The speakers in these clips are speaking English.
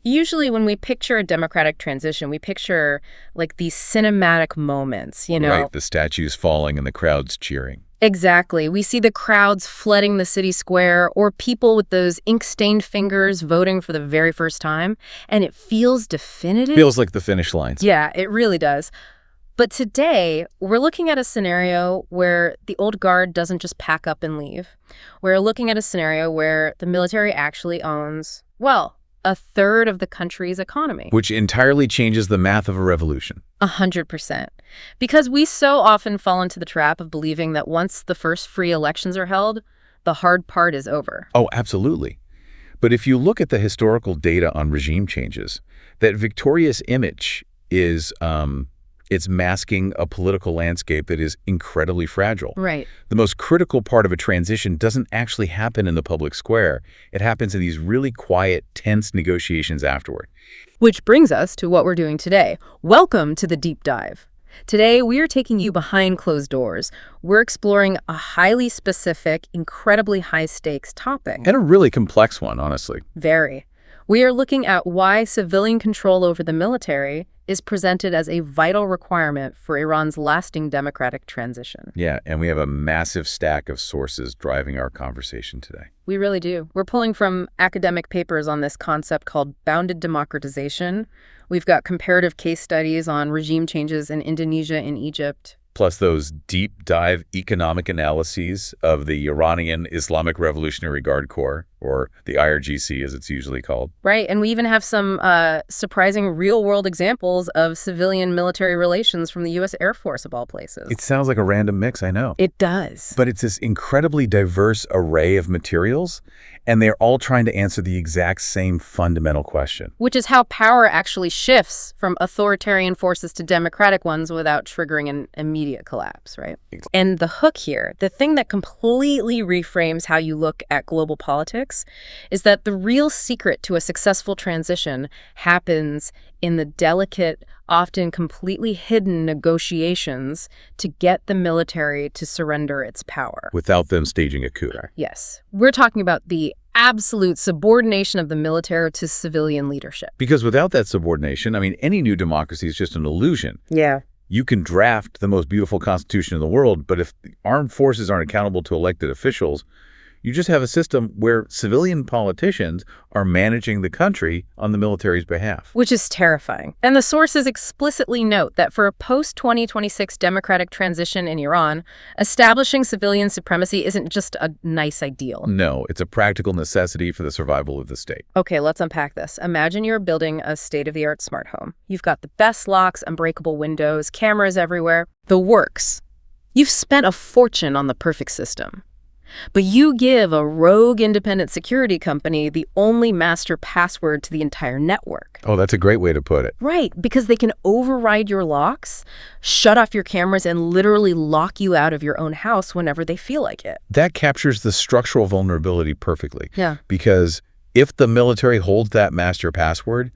Usually when we picture a democratic transition, we picture like these cinematic moments, Right, the statues falling and the crowds cheering. Exactly. We see the crowds flooding the city square or people with those ink-stained fingers voting for the very first time, and it feels definitive. Feels like the finish lines. Yeah, it really does. But today, we're looking at a scenario where the old guard doesn't just pack up and leave. We're looking at a scenario where the military actually owns, well, a third of the country's economy. Which entirely changes the math of a revolution. 100%. Because we so often fall into the trap of believing that once the first free elections are held, the hard part is over. Oh, absolutely. But if you look at the historical data on regime changes, that victorious image is it's masking a political landscape that is incredibly fragile. Right. The most critical part of a transition doesn't actually happen in the public square. It happens in these really quiet, tense negotiations afterward. Which brings us to what we're doing today. Welcome to the Deep Dive. Today, we are taking you behind closed doors. We're exploring a highly specific, incredibly high-stakes topic. And a really complex one, honestly. Very. We are looking at why civilian control over the military is presented as a vital requirement for Iran's lasting democratic transition. Yeah, and we have a massive stack of sources driving our conversation today. We really do. We're pulling from academic papers on this concept called bounded democratization. We've got comparative case studies on regime changes in Indonesia and Egypt. Plus those deep dive economic analyses of the Iranian Islamic Revolutionary Guard Corps, or the IRGC as it's usually called. Right, and we even have some surprising real-world examples of civilian-military relations from the U.S. Air Force, of all places. It sounds like a random mix, I know. It does. But it's this incredibly diverse array of materials, and they're all trying to answer the exact same fundamental question. Which is how power actually shifts from authoritarian forces to democratic ones without triggering an immediate collapse, right? Exactly. And the hook here, the thing that completely reframes how you look at global politics, is that the real secret to a successful transition happens in the delicate, often completely hidden negotiations to get the military to surrender its power. Without them staging a coup. Yes. We're talking about the absolute subordination of the military to civilian leadership. Because without that subordination, any new democracy is just an illusion. Yeah. You can draft the most beautiful constitution in the world, but if the armed forces aren't accountable to elected officials, you just have a system where civilian politicians are managing the country on the military's behalf. Which is terrifying. And the sources explicitly note that for a post-2026 democratic transition in Iran, establishing civilian supremacy isn't just a nice ideal. No, it's a practical necessity for the survival of the state. Okay, let's unpack this. Imagine you're building a state-of-the-art smart home. You've got the best locks, unbreakable windows, cameras everywhere. The works. You've spent a fortune on the perfect system. But you give a rogue independent security company the only master password to the entire network. Oh, that's a great way to put it. Right, because they can override your locks, shut off your cameras, and literally lock you out of your own house whenever they feel like it. That captures the structural vulnerability perfectly. Yeah. Because if the military holds that master password,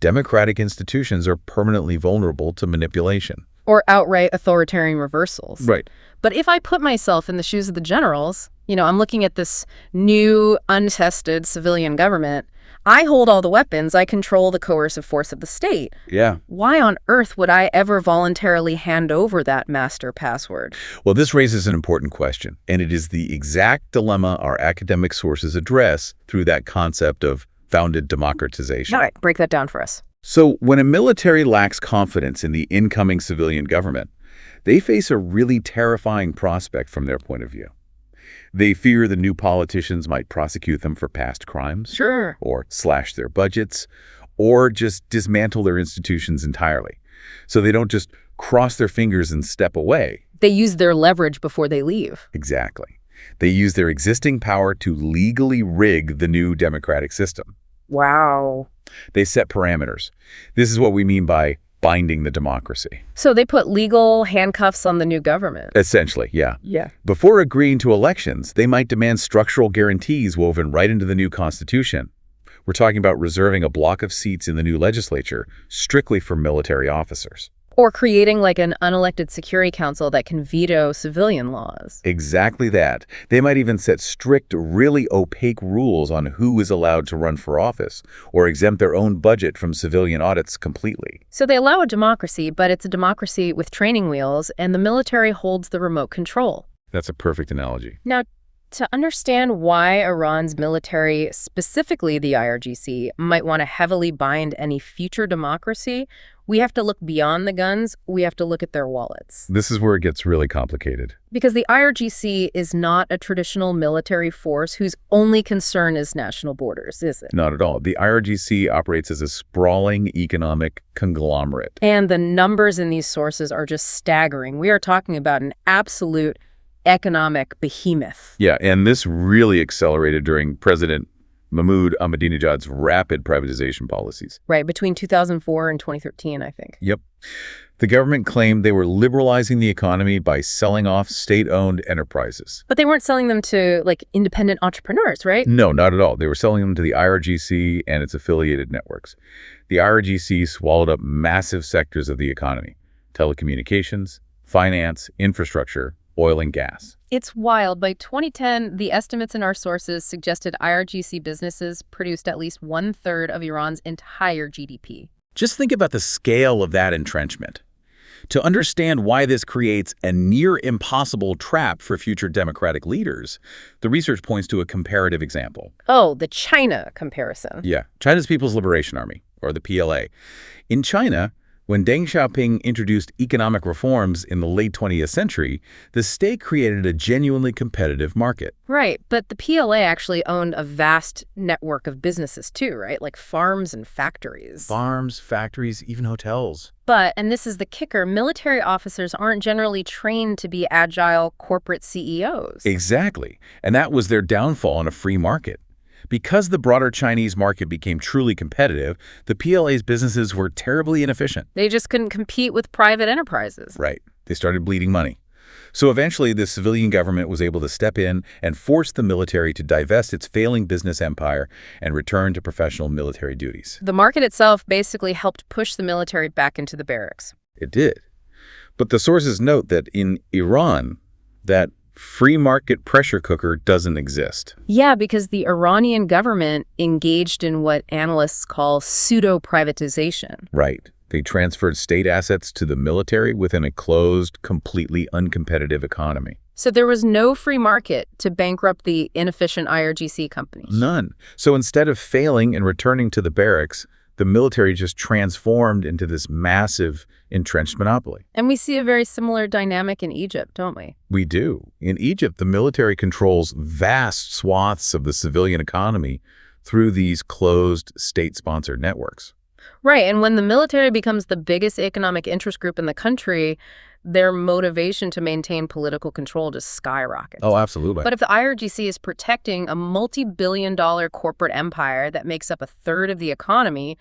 democratic institutions are permanently vulnerable to manipulation. Or outright authoritarian reversals. Right. But if I put myself in the shoes of the generals, I'm looking at this new, untested civilian government. I hold all the weapons. I control the coercive force of the state. Yeah. Why on earth would I ever voluntarily hand over that master password? Well, this raises an important question, and it is the exact dilemma our academic sources address through that concept of bounded democratization. All right, break that down for us. So when a military lacks confidence in the incoming civilian government, they face a really terrifying prospect from their point of view. They fear the new politicians might prosecute them for past crimes. Sure. Or slash their budgets, or just dismantle their institutions entirely. So they don't just cross their fingers and step away. They use their leverage before they leave. Exactly. They use their existing power to legally rig the new democratic system. Wow. They set parameters. This is what we mean by binding the democracy. So they put legal handcuffs on the new government. Essentially, yeah. Yeah. Before agreeing to elections, they might demand structural guarantees woven right into the new constitution. We're talking about reserving a block of seats in the new legislature strictly for military officers. Or creating like an unelected security council that can veto civilian laws. Exactly that. They might even set strict, really opaque rules on who is allowed to run for office, or exempt their own budget from civilian audits completely. So they allow a democracy, but it's a democracy with training wheels, and the military holds the remote control. That's a perfect analogy. Now, to understand why Iran's military, specifically the IRGC, might want to heavily bind any future democracy, we have to look beyond the guns. We have to look at their wallets. This is where it gets really complicated. Because the IRGC is not a traditional military force whose only concern is national borders, is it? Not at all. The IRGC operates as a sprawling economic conglomerate. And the numbers in these sources are just staggering. We are talking about an absolute economic behemoth. Yeah, and this really accelerated during President Mahmoud Ahmadinejad's rapid privatization policies. Right, between 2004 and 2013, I think. Yep. The government claimed they were liberalizing the economy by selling off state-owned enterprises. But they weren't selling them to, like, independent entrepreneurs, right? No, not at all. They were selling them to the IRGC and its affiliated networks. The IRGC swallowed up massive sectors of the economy: telecommunications, finance, infrastructure, oil and gas. It's wild. By 2010, the estimates in our sources suggested IRGC businesses produced at least 1/3 of Iran's entire GDP. Just think about the scale of that entrenchment. To understand why this creates a near impossible trap for future democratic leaders, the research points to a comparative example. Oh, the China comparison. Yeah, China's People's Liberation Army, or the PLA. In China, when Deng Xiaoping introduced economic reforms in the late 20th century, the state created a genuinely competitive market. Right, but the PLA actually owned a vast network of businesses too, right? Like farms and factories. Farms, factories, even hotels. But, and this is the kicker, military officers aren't generally trained to be agile corporate CEOs. Exactly, and that was their downfall in a free market. Because the broader Chinese market became truly competitive, the PLA's businesses were terribly inefficient. They just couldn't compete with private enterprises. Right. They started bleeding money. So eventually, the civilian government was able to step in and force the military to divest its failing business empire and return to professional military duties. The market itself basically helped push the military back into the barracks. It did. But the sources note that in Iran, that free market pressure cooker doesn't exist. Yeah, because the Iranian government engaged in what analysts call pseudo-privatization. Right. They transferred state assets to the military within a closed, completely uncompetitive economy. So there was no free market to bankrupt the inefficient IRGC companies. None. So instead of failing and returning to the barracks, the military just transformed into this massive entrenched monopoly. And we see a very similar dynamic in Egypt, don't we? We do. In Egypt, the military controls vast swaths of the civilian economy through these closed, state-sponsored networks. Right, and when the military becomes the biggest economic interest group in the country, their motivation to maintain political control just skyrockets. Oh, absolutely. But if the IRGC is protecting a multi-billion-dollar corporate empire that makes up 1/3 of the economy,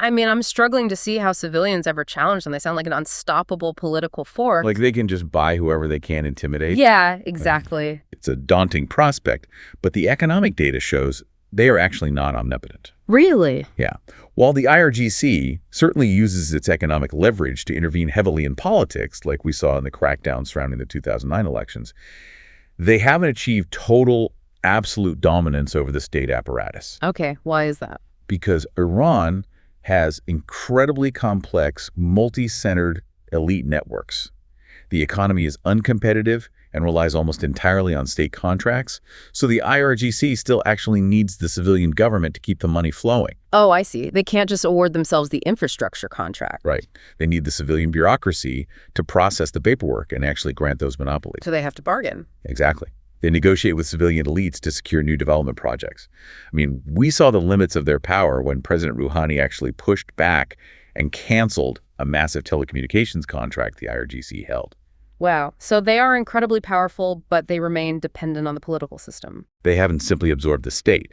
I mean, I'm struggling to see how civilians ever challenge them. They sound like an unstoppable political force. Like they can just buy whoever they can intimidate. Yeah, exactly. It's a daunting prospect, but the economic data shows they are actually not omnipotent. Really? Yeah. While the IRGC certainly uses its economic leverage to intervene heavily in politics, like we saw in the crackdown surrounding the 2009 elections, they haven't achieved total, absolute dominance over the state apparatus. Okay, why is that? Because Iran has incredibly complex, multi-centered elite networks. The economy is uncompetitive and relies almost entirely on state contracts, so the IRGC still actually needs the civilian government to keep the money flowing. Oh, I see. They can't just award themselves the infrastructure contract. Right. They need the civilian bureaucracy to process the paperwork and actually grant those monopolies. So they have to bargain. Exactly. They negotiate with civilian elites to secure new development projects. I mean, we saw the limits of their power when President Rouhani actually pushed back and canceled a massive telecommunications contract the IRGC held. Wow. So they are incredibly powerful, but they remain dependent on the political system. They haven't simply absorbed the state,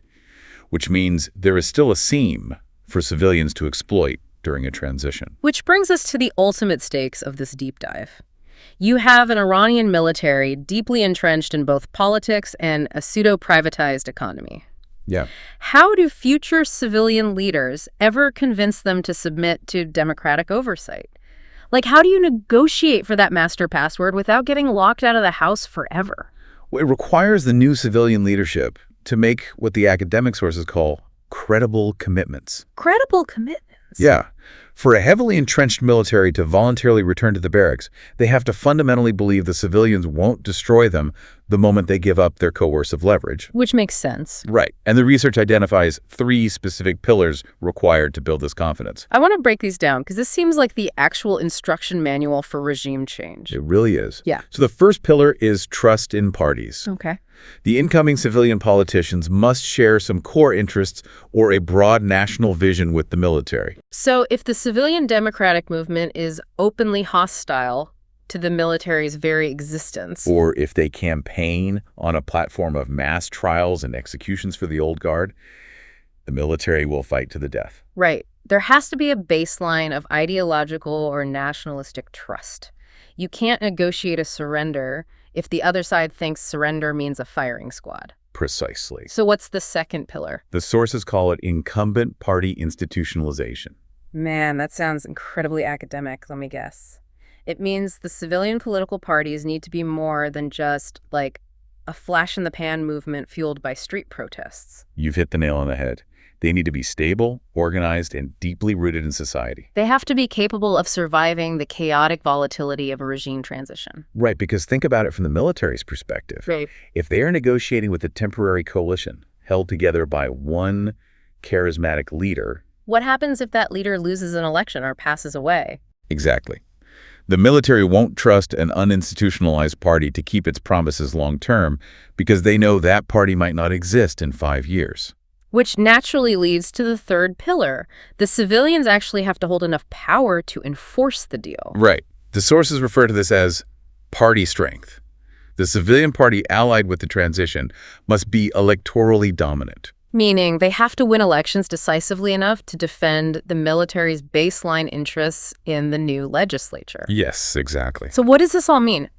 which means there is still a seam for civilians to exploit during a transition. Which brings us to the ultimate stakes of this deep dive. You have an Iranian military deeply entrenched in both politics and a pseudo-privatized economy. Yeah. How do future civilian leaders ever convince them to submit to democratic oversight? Like, how do you negotiate for that master password without getting locked out of the house forever? Well, it requires the new civilian leadership to make what the academic sources call credible commitments. Credible commitments? Yeah. For a heavily entrenched military to voluntarily return to the barracks, they have to fundamentally believe the civilians won't destroy them the moment they give up their coercive leverage. Which makes sense. Right. And the research identifies 3 specific pillars required to build this confidence. I want to break these down because this seems like the actual instruction manual for regime change. It really is. Yeah. So the first pillar is trust in parties. Okay. The incoming civilian politicians must share some core interests or a broad national vision with the military. So if the civilian democratic movement is openly hostile to the military's very existence, Or if they campaign on a platform of mass trials and executions for the old guard, the military will fight to the death. right, there has to be a baseline of ideological or nationalistic trust. You can't negotiate a surrender if the other side thinks surrender means a firing squad. Precisely. So what's the second pillar? The sources call it incumbent party institutionalization. Man, that sounds incredibly academic, let me guess. It means the civilian political parties need to be more than just, like, a flash-in-the-pan movement fueled by street protests. You've hit the nail on the head. They need to be stable, organized, and deeply rooted in society. They have to be capable of surviving the chaotic volatility of a regime transition. Right, because think about it from the military's perspective. Right. If they are negotiating with a temporary coalition held together by one charismatic leader... What happens if that leader loses an election or passes away? Exactly. The military won't trust an uninstitutionalized party to keep its promises long-term because they know that party might not exist in 5 years. Which naturally leads to the third pillar. The civilians actually have to hold enough power to enforce the deal. Right. The sources refer to this as party strength. The civilian party allied with the transition must be electorally dominant. Meaning they have to win elections decisively enough to defend the military's baseline interests in the new legislature. Yes, exactly. So what does this all mean?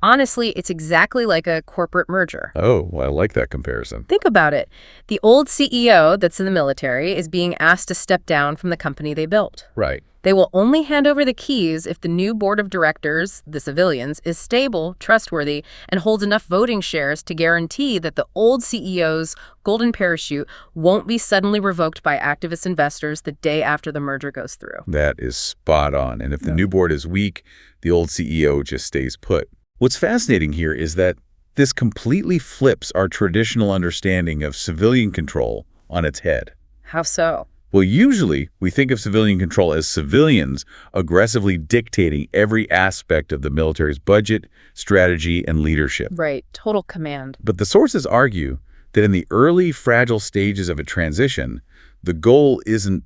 Honestly, it's exactly like a corporate merger. Oh, well, I like that comparison. Think about it. The old CEO that's in the military is being asked to step down from the company they built. Right. They will only hand over the keys if the new board of directors, the civilians, is stable, trustworthy, and holds enough voting shares to guarantee that the old CEO's golden parachute won't be suddenly revoked by activist investors the day after the merger goes through. That is spot on. And if the new board is weak, the old CEO just stays put. What's fascinating here is that this completely flips our traditional understanding of civilian control on its head. How so? Well, usually we think of civilian control as civilians aggressively dictating every aspect of the military's budget, strategy, and leadership. Right, total command. But the sources argue that in the early fragile stages of a transition, the goal isn't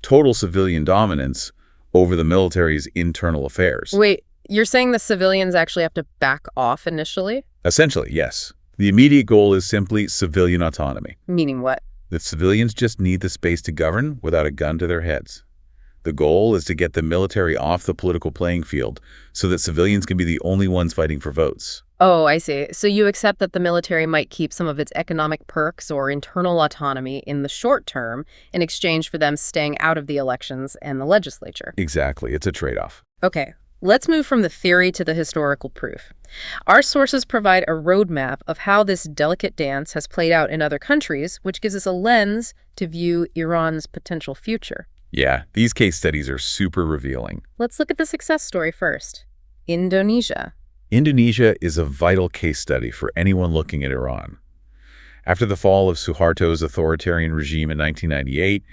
total civilian dominance over the military's internal affairs. Wait, you're saying the civilians actually have to back off initially? Essentially, yes. The immediate goal is simply civilian autonomy. Meaning what? That civilians just need the space to govern without a gun to their heads. The goal is to get the military off the political playing field so that civilians can be the only ones fighting for votes. Oh, I see. So you accept that the military might keep some of its economic perks or internal autonomy in the short term in exchange for them staying out of the elections and the legislature. Exactly. It's a trade-off. Okay, let's move from the theory to the historical proof. Our sources provide a roadmap of how this delicate dance has played out in other countries, which gives us a lens to view Iran's potential future. Yeah, these case studies are super revealing. Let's look at the success story first. Indonesia. Indonesia is a vital case study for anyone looking at Iran. After the fall of Suharto's authoritarian regime in 1998,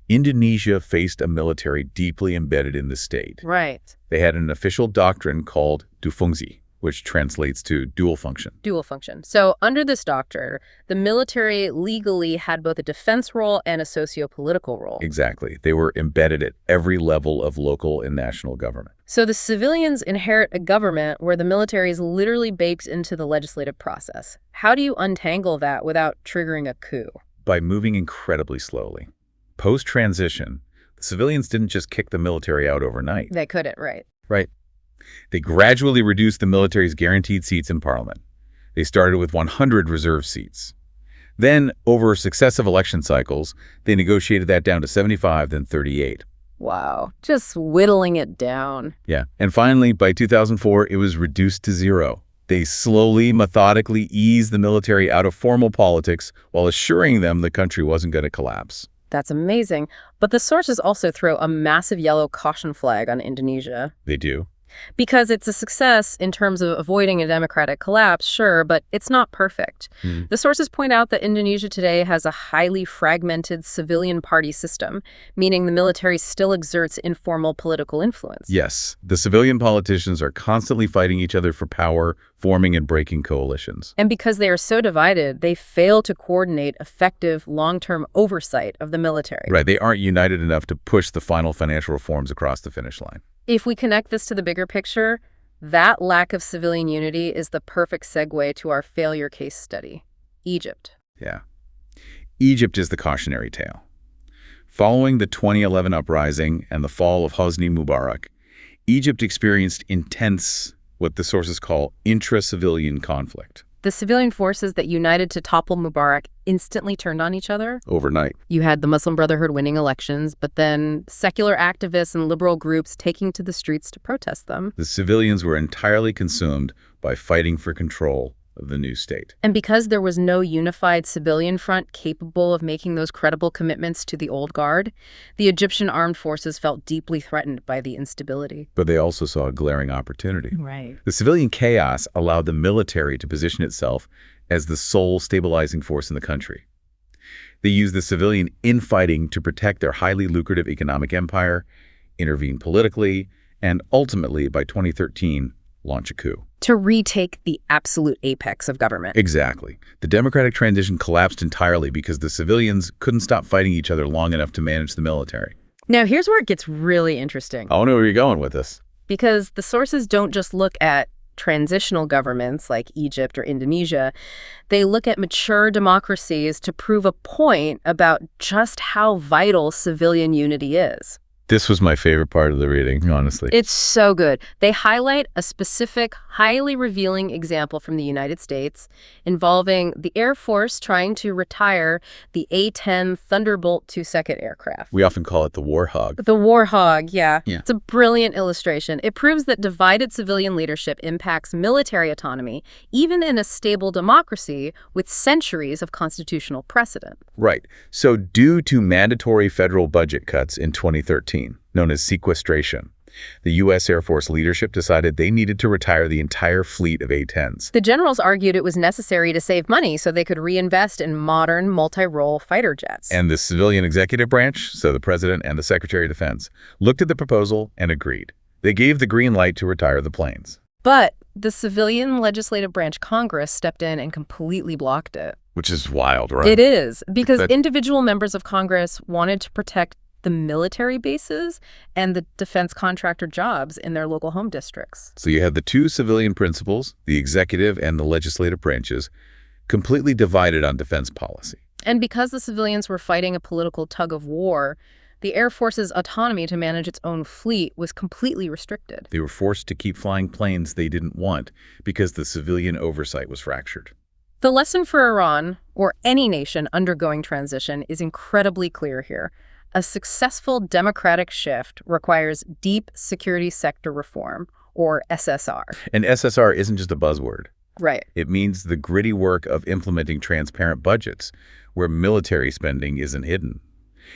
Indonesia faced a military deeply embedded in the state. Right. They had an official doctrine called dufungsi, which translates to dual function. Dual function. So under this doctrine, the military legally had both a defense role and a socio-political role. Exactly. They were embedded at every level of local and national government. So the civilians inherit a government where the military is literally baked into the legislative process. How do you untangle that without triggering a coup? By moving incredibly slowly. Post-transition, the civilians didn't just kick the military out overnight. They couldn't, right? Right. They gradually reduced the military's guaranteed seats in parliament. They started with 100 reserve seats. Then, over successive election cycles, they negotiated that down to 75, then 38. Wow, just whittling it down. Yeah. And finally, by 2004, it was reduced to zero. They slowly, methodically eased the military out of formal politics while assuring them the country wasn't going to collapse. That's amazing. But the sources also throw a massive yellow caution flag on Indonesia. They do. Because it's a success in terms of avoiding a democratic collapse, sure, but it's not perfect. The sources point out that Indonesia today has a highly fragmented civilian party system, meaning the military still exerts informal political influence. Yes, the civilian politicians are constantly fighting each other for power, forming and breaking coalitions. And because they are so divided, they fail to coordinate effective long-term oversight of the military. Right, they aren't united enough to push the final financial reforms across the finish line. If we connect this to the bigger picture, that lack of civilian unity is the perfect segue to our failure case study, Egypt. Yeah. Egypt is the cautionary tale. Following the 2011 uprising and the fall of Hosni Mubarak, Egypt experienced intense, what the sources call intra-civilian conflict. The civilian forces that united to topple Mubarak instantly turned on each other. Overnight. You had the Muslim Brotherhood winning elections, but then secular activists and liberal groups taking to the streets to protest them. The civilians were entirely consumed by fighting for control of the new state. And because there was no unified civilian front capable of making those credible commitments to the old guard, the Egyptian armed forces felt deeply threatened by the instability. But they also saw a glaring opportunity. Right. The civilian chaos allowed the military to position itself as the sole stabilizing force in the country. They used the civilian infighting to protect their highly lucrative economic empire, intervene politically, and ultimately, by 2013, launch a coup. To retake the absolute apex of government. Exactly. The democratic transition collapsed entirely because the civilians couldn't stop fighting each other long enough to manage the military. Now, here's where it gets really interesting. I know where you're going with this. Because the sources don't just look at transitional governments like Egypt or Indonesia. They look at mature democracies to prove a point about just how vital civilian unity is. This was my favorite part of the reading, honestly. It's so good. They highlight a specific, highly revealing example from the United States involving the Air Force trying to retire the A-10 Thunderbolt II aircraft. We often call it the Warhog. The Warhog, yeah. Yeah. It's a brilliant illustration. It proves that divided civilian leadership impacts military autonomy, even in a stable democracy with centuries of constitutional precedent. Right. So due to mandatory federal budget cuts in 2013, known as sequestration, the U.S. Air Force leadership decided they needed to retire the entire fleet of A-10s. The generals argued it was necessary to save money so they could reinvest in modern multi-role fighter jets. And the civilian executive branch, so the president and the Secretary of Defense, looked at the proposal and agreed. They gave the green light to retire the planes. But the civilian legislative branch Congress stepped in and completely blocked it. Which is wild, right? It is, because individual members of Congress wanted to protect the military bases and the defense contractor jobs in their local home districts. So you had the two civilian principals, the executive and the legislative branches, completely divided on defense policy. And because the civilians were fighting a political tug of war, the Air Force's autonomy to manage its own fleet was completely restricted. They were forced to keep flying planes they didn't want because the civilian oversight was fractured. The lesson for Iran, or any nation undergoing transition, is incredibly clear here. A successful democratic shift requires deep security sector reform, or SSR. And SSR isn't just a buzzword. Right. It means the gritty work of implementing transparent budgets where military spending isn't hidden.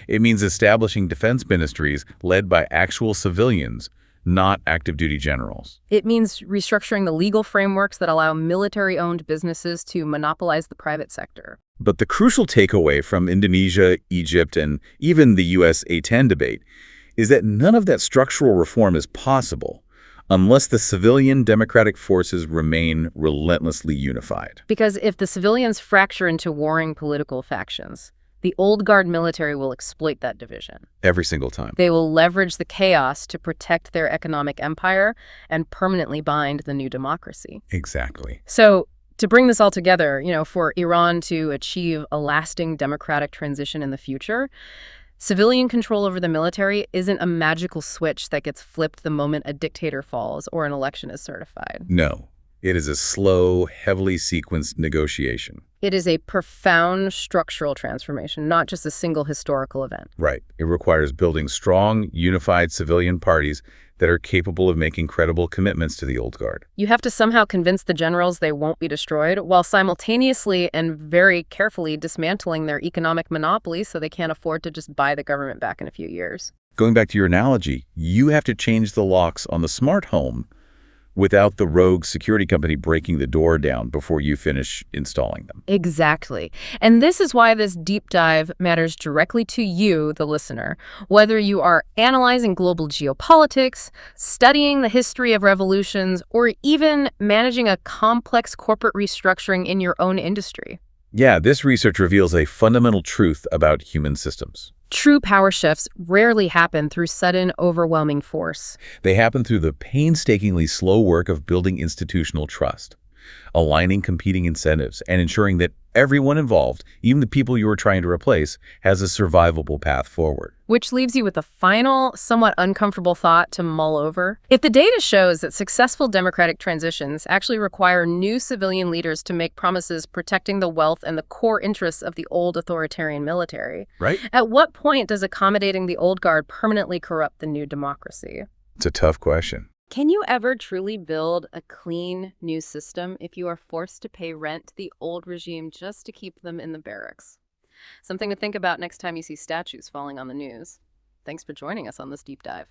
It means establishing defense ministries led by actual civilians, not active duty generals. It means restructuring the legal frameworks that allow military-owned businesses to monopolize the private sector. But the crucial takeaway from Indonesia, Egypt, and even the U.S. A-10 debate is that none of that structural reform is possible unless the civilian democratic forces remain relentlessly unified. Because if the civilians fracture into warring political factions, the old guard military will exploit that division. Every single time. They will leverage the chaos to protect their economic empire and permanently bind the new democracy. Exactly. So, to bring this all together, for Iran to achieve a lasting democratic transition in the future, civilian control over the military isn't a magical switch that gets flipped the moment a dictator falls or an election is certified. No. It is a slow, heavily sequenced negotiation. It is a profound structural transformation, not just a single historical event. Right. It requires building strong, unified civilian parties that are capable of making credible commitments to the old guard. You have to somehow convince the generals they won't be destroyed, while simultaneously and very carefully dismantling their economic monopoly so they can't afford to just buy the government back in a few years. Going back to your analogy, you have to change the locks on the smart home without the rogue security company breaking the door down before you finish installing them. Exactly. And this is why this deep dive matters directly to you, the listener. Whether you are analyzing global geopolitics, studying the history of revolutions, or even managing a complex corporate restructuring in your own industry. Yeah, this research reveals a fundamental truth about human systems. True power shifts rarely happen through sudden, overwhelming force. They happen through the painstakingly slow work of building institutional trust, aligning competing incentives, and ensuring that everyone involved, even the people you are trying to replace, has a survivable path forward. Which leaves you with a final, somewhat uncomfortable thought to mull over. If the data shows that successful democratic transitions actually require new civilian leaders to make promises protecting the wealth and the core interests of the old authoritarian military, Right? at what point does accommodating the old guard permanently corrupt the new democracy? It's a tough question. Can you ever truly build a clean new system if you are forced to pay rent to the old regime just to keep them in the barracks? Something to think about next time you see statues falling on the news. Thanks for joining us on this deep dive.